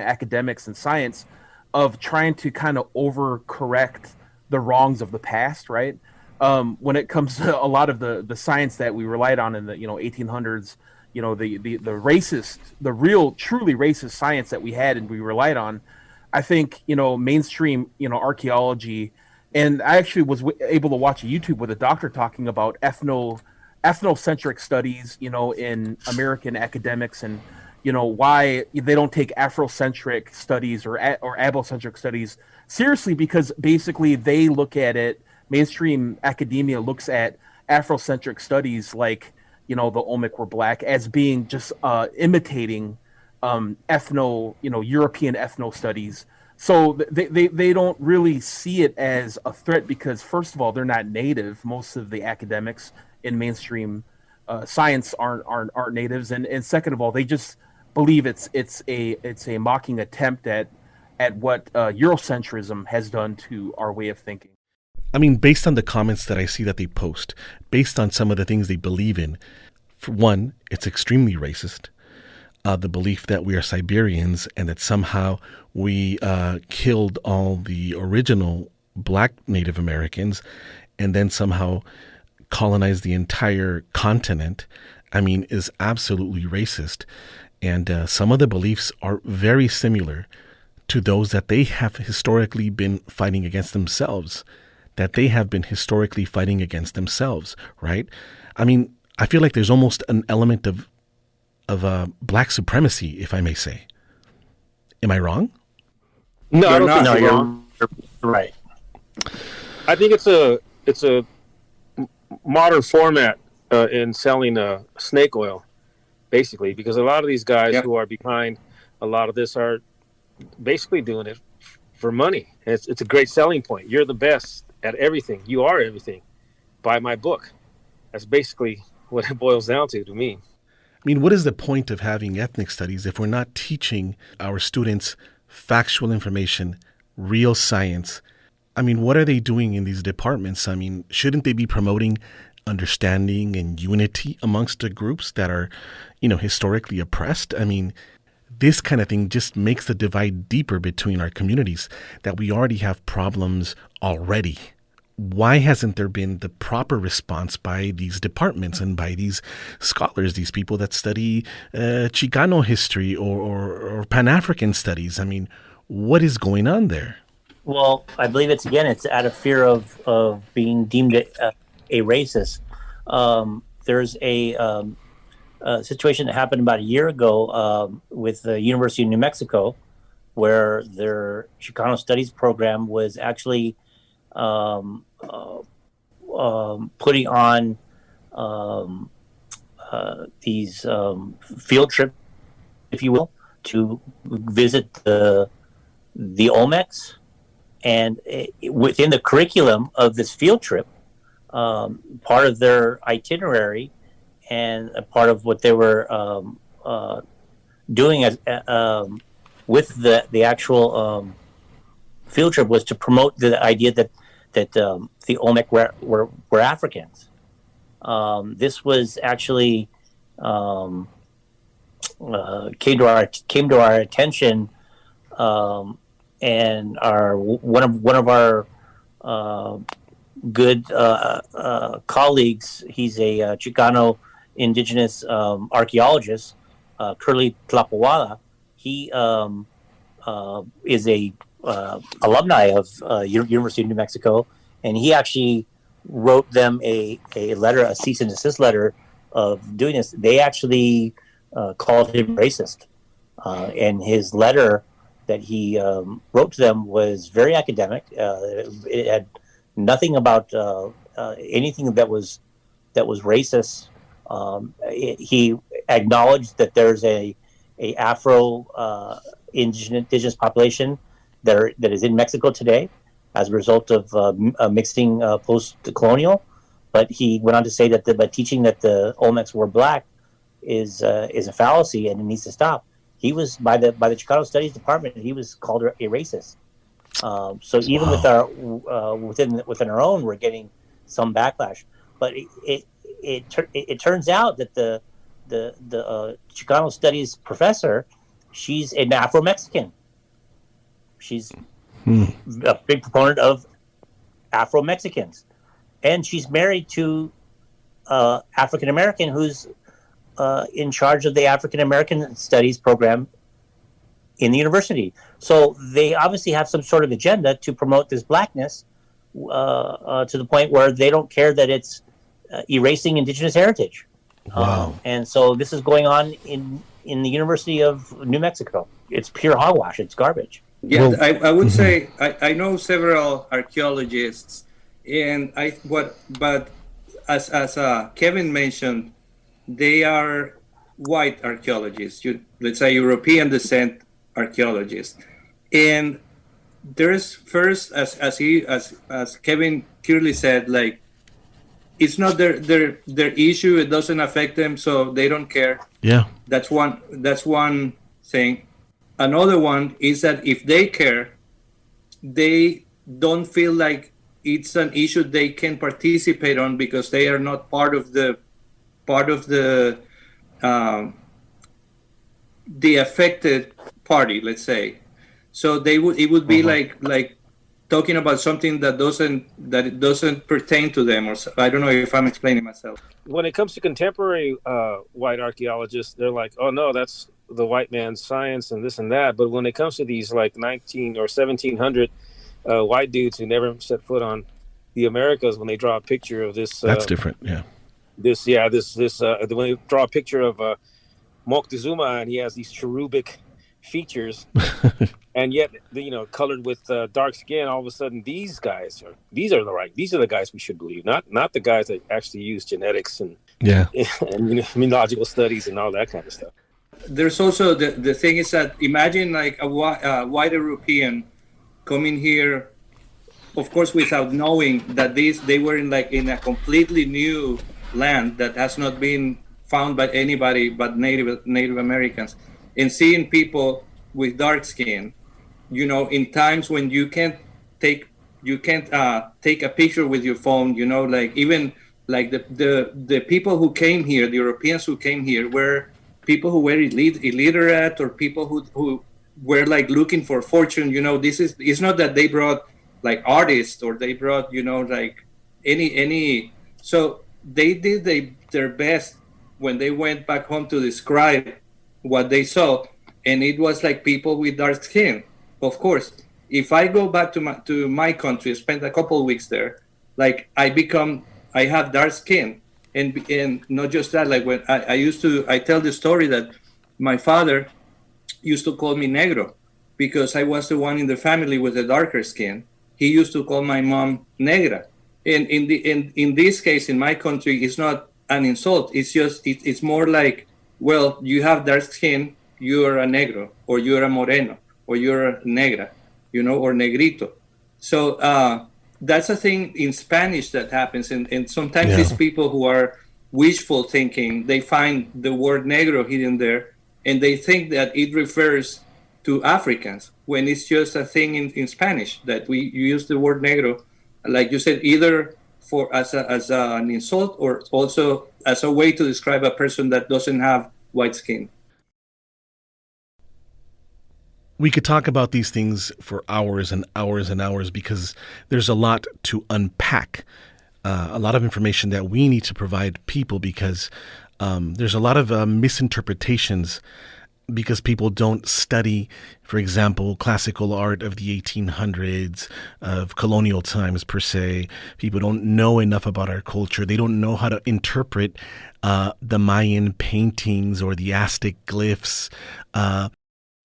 Speaker 5: academics and science, of trying to kind of overcorrect the wrongs of the past, right? When it comes to a lot of the science that we relied on in the 1800s, the racist, the real truly racist science that we had and we relied on, I think mainstream archaeology, and I actually was able to watch a YouTube with a doctor talking about ethnocentric studies, in American academics, and why they don't take Afrocentric studies or Abocentric studies seriously, because basically they look at it. Mainstream academia looks at Afrocentric studies like the Olmec were black as being just imitating European ethno studies. So they don't really see it as a threat because, first of all, they're not native. Most of the academics in mainstream science aren't natives, and second of all, they just believe it's a mocking attempt at what Eurocentrism has done to our way of thinking.
Speaker 1: I mean, based on the comments that I see that they post, based on some of the things they believe in, for one, it's extremely racist. The belief that we are Siberians and that somehow we killed all the original black Native Americans and then somehow colonized the entire continent, is absolutely racist. And some of the beliefs are very similar to those that they have historically been fighting against themselves, right? I feel like there's almost an element of black supremacy, if I may say. Am I wrong?
Speaker 4: No, I don't think
Speaker 3: No,
Speaker 4: you're
Speaker 3: you're
Speaker 4: wrong.
Speaker 3: right.
Speaker 4: I think it's a modern format in selling snake oil, basically, because a lot of these guys who are behind a lot of this are basically doing it for money. It's a great selling point. You're the best at everything. You are everything. Buy my book. That's basically what it boils down to me.
Speaker 1: I mean, what is the point of having ethnic studies if we're not teaching our students factual information, real science? I mean, what are they doing in these departments? I mean, shouldn't they be promoting understanding and unity amongst the groups that are, historically oppressed? I mean, this kind of thing just makes the divide deeper between our communities, that we already have problems already. Why hasn't there been the proper response by these departments and by these scholars, these people that study Chicano history or Pan-African studies? I mean, what is going on there?
Speaker 3: Well, I believe it's out of fear of being deemed a racist. There's a situation that happened about a year ago with the University of New Mexico, where their Chicano studies program was actually putting on these field trips, if you will, to visit the Olmecs. And within the curriculum of this field trip, part of their itinerary and a part of what they were doing with the actual field trip was to promote the idea that the Olmec were Africans. This was actually came to our attention, and one of our good colleagues. He's a Chicano indigenous archaeologist, Curly Tlapawala. He is a alumni of University of New Mexico, and he actually wrote them a letter, a cease and desist letter of doing this. They actually called him racist, and his letter that he wrote to them was very academic. It had nothing about anything that was racist. He acknowledged that there's a Afro indigenous population that is in Mexico today as a result of mixing post-colonial. But he went on to say that by teaching that the Olmecs were black is a fallacy and it needs to stop. He was by the Chicano Studies Department. He was called a racist. So even with our within our own, we're getting some backlash. But it turns out that the Chicano Studies professor, she's an Afro-Mexican. She's a big proponent of Afro-Mexicans, and she's married to African American who's in charge of the African American Studies program in the university. So they obviously have some sort of agenda to promote this blackness to the point where they don't care that it's erasing indigenous heritage.
Speaker 1: Wow.
Speaker 3: And so this is going on in the University of New Mexico. It's pure hogwash. It's garbage.
Speaker 2: Yeah, well, I would say I know several archaeologists, and but as Kevin mentioned, they are white archaeologists. Let's say European descent archaeologists, and there's first, as Kevin clearly said, like it's not their issue. It doesn't affect them, so they don't care.
Speaker 1: Yeah,
Speaker 2: that's one thing. Another one is that if they care, they don't feel like it's an issue they can participate on because they are not part of the affected party, let's say. So it would be like talking about something that doesn't pertain to them, or I don't know if I'm explaining myself.
Speaker 4: When it comes to contemporary white archaeologists, they're like, oh no, that's the white man's science and this and that. But when it comes to these like 19 or 1700 white dudes who never set foot on the Americas, when they draw a picture of this,
Speaker 1: that's different. Yeah.
Speaker 4: When they draw a picture of Moctezuma and he has these cherubic features, and yet colored with dark skin. All of a sudden, these are the guys we should believe, not the guys that actually use genetics and immunological studies and all that kind of stuff.
Speaker 2: There's also the thing is that imagine like a white European coming here, of course, without knowing that they were in a completely new land that has not been found by anybody but Native Americans, and seeing people with dark skin, in times when you can't take a picture with your phone, like even like the people who came here, the Europeans who came here, were people who were illiterate or people who were like looking for fortune. It's not that they brought like artists or they brought like any. So they did their best when they went back home to describe what they saw, and it was like people with dark skin. Of course, if I go back to my country, spend a couple of weeks there, like I have dark skin, and not just that. Like when I tell the story that my father used to call me negro because I was the one in the family with the darker skin. He used to call my mom negra, and in this case, in my country, it's not an insult. It's just it's more like, well, you have dark skin, you're a negro, or you're a moreno, or you're a negra, or negrito. So that's a thing in Spanish that happens, and sometimes these people who are wishful thinking, they find the word negro hidden there, and they think that it refers to Africans, when it's just a thing in Spanish that you use the word negro, like you said, either as an insult or also as a way to describe a person that doesn't have white skin.
Speaker 1: We could talk about these things for hours and hours and hours because there's a lot to unpack, a lot of information that we need to provide people because there's a lot of misinterpretations because people don't study, for example, classical art of the 1800s, of colonial times per se. People don't know enough about our culture. They don't know how to interpret the Mayan paintings or the Aztec glyphs.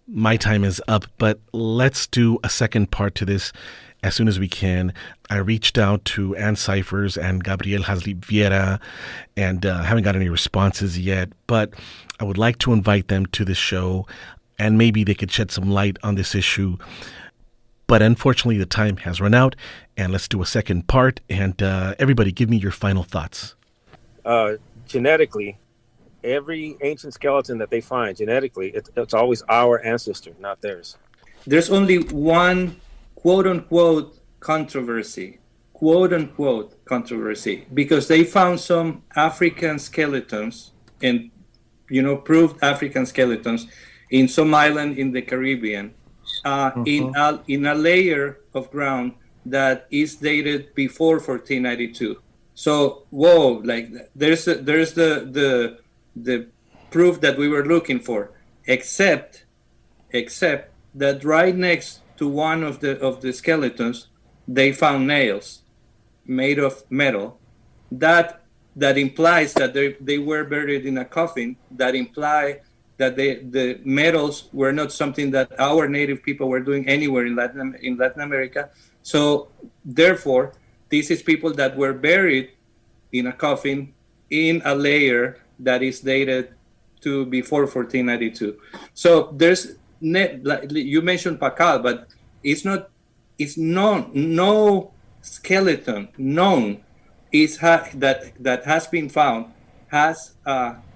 Speaker 1: My time is up, but let's do a second part to this as soon as we can. I reached out to Ann Cyphers and Gabriel Haslip Viera and haven't got any responses yet, but I would like to invite them to this show and maybe they could shed some light on this issue. But unfortunately, the time has run out, and let's do a second part. And everybody, give me your final thoughts.
Speaker 4: Genetically, every ancient skeleton that they find, genetically, it's always our ancestor, not theirs.
Speaker 2: There's only one quote-unquote controversy, because they found some African skeletons and, proved African skeletons in some island in the Caribbean, in a layer of ground that is dated before 1492. So, whoa, like there's the proof that we were looking for, except that right next to one of the skeletons, they found nails made of metal. That implies that they were buried in a coffin. That imply that the metals were not something that our native people were doing anywhere in Latin America. So therefore, this is people that were buried in a coffin in a layer that is dated to before 1492. So there's like you mentioned Pakal, but it's no skeleton known that has been found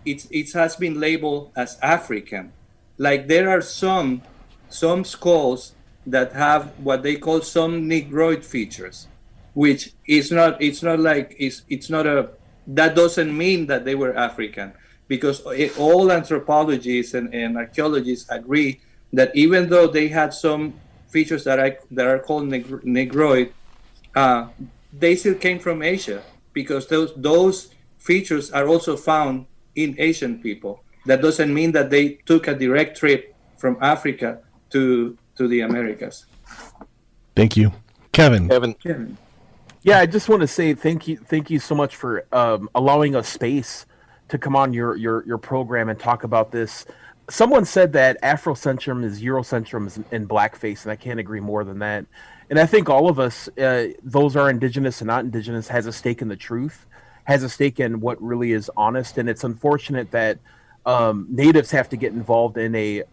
Speaker 2: it has been labeled as African. Like there are some skulls that have what they call some Negroid features, which that doesn't mean that they were African, because all anthropologists and archaeologists agree that even though they had some features that are called Negroid, they still came from Asia, because those features are also found in Asian people. That doesn't mean that they took a direct trip from Africa to the Americas.
Speaker 1: Thank you. Kevin.
Speaker 5: Yeah, I just want to say thank you so much for allowing us space to come on your program and talk about this. Someone said that Afrocentrism is Eurocentrism in blackface, and I can't agree more than that. And I think all of us, those are indigenous and not indigenous, has a stake in the truth, has a stake in what really is honest. And it's unfortunate that natives have to get involved in a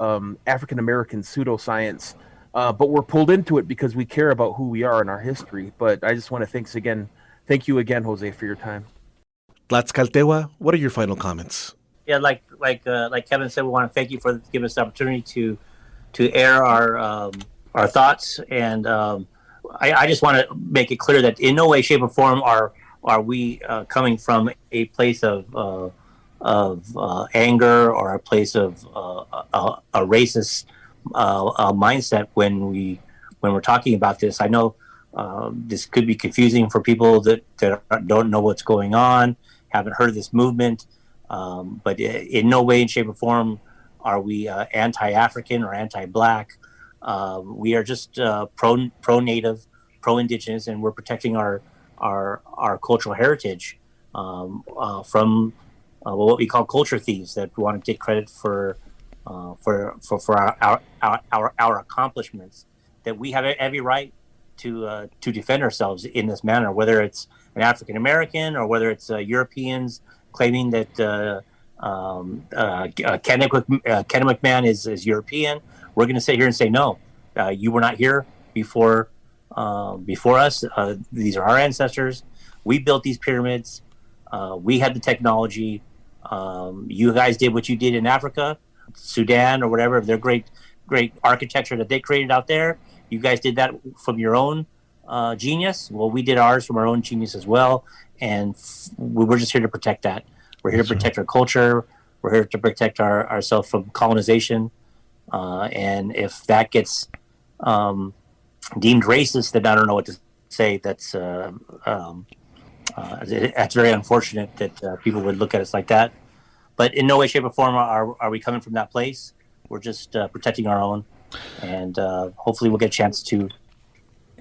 Speaker 5: African American pseudoscience, but we're pulled into it because we care about who we are and our history. But I just want to thank you again, Jose, for your time.
Speaker 1: Tlaxcaltewa, what are your final comments?
Speaker 3: Yeah, like Kevin said, we want to thank you for giving us the opportunity to air our thoughts, and I just want to make it clear that in no way, shape, or form are we coming from a place of anger or a place of a racist mindset when we're talking about this. I know this could be confusing for people that don't know what's going on, haven't heard of this movement. But in no way, shape, or form are we anti-African or anti-Black. We are just pro-Native, pro-Indigenous, and we're protecting our cultural heritage from what we call culture thieves that want to take credit for our accomplishments. That we have every right to defend ourselves in this manner, whether it's an African American or whether it's Europeans claiming that Kennewick man is European. We're going to sit here and say, no, you were not here before us. These are our ancestors. We built these pyramids. We had the technology. You guys did what you did in Africa, Sudan, or whatever. Their great architecture that they created out there. You guys did that from your own genius. Well, we did ours from our own genius as well. And we're just here to protect that. We're here to protect our culture. We're here to protect ourselves from colonization. And if that gets deemed racist, then I don't know what to say. That's very unfortunate that people would look at us like that. But in no way, shape, or form are we coming from that place. We're just protecting our own. And hopefully we'll get a chance to.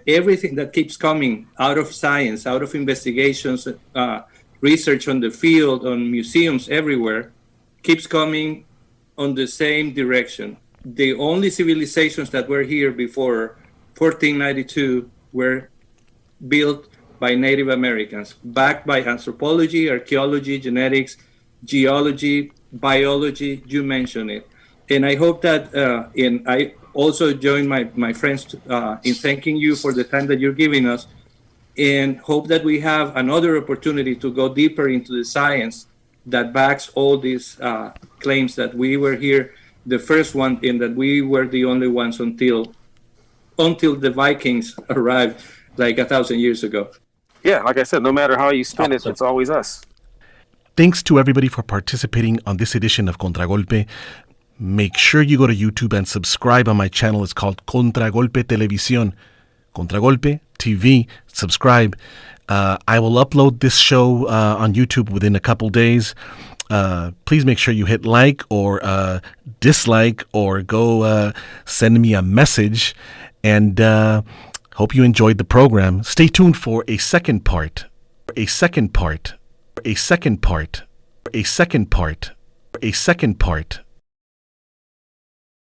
Speaker 2: Everything that keeps coming out of science, out of investigations, research on the field, on museums everywhere, keeps coming on the same direction. The only civilizations that were here before 1492 were built by Native Americans, backed by anthropology, archaeology, genetics, geology, biology, you mentioned it. And I hope that, and I also join my friends in thanking you for the time that you're giving us, and hope that we have another opportunity to go deeper into the science that backs all these claims that we were here the first one and that we were the only ones until the Vikings arrived like 1,000 years ago.
Speaker 4: Yeah, like I said, no matter how you spin it, it's always us.
Speaker 1: Thanks to everybody for participating on this edition of Contragolpe. Make sure you go to YouTube and subscribe on my channel. It's called Contragolpe Televisión. Contragolpe TV. Subscribe. I will upload this show on YouTube within a couple days. Please make sure you hit like or dislike or go send me a message. And hope you enjoyed the program. Stay tuned for a second part. A second part. A second part. A second part. A second part.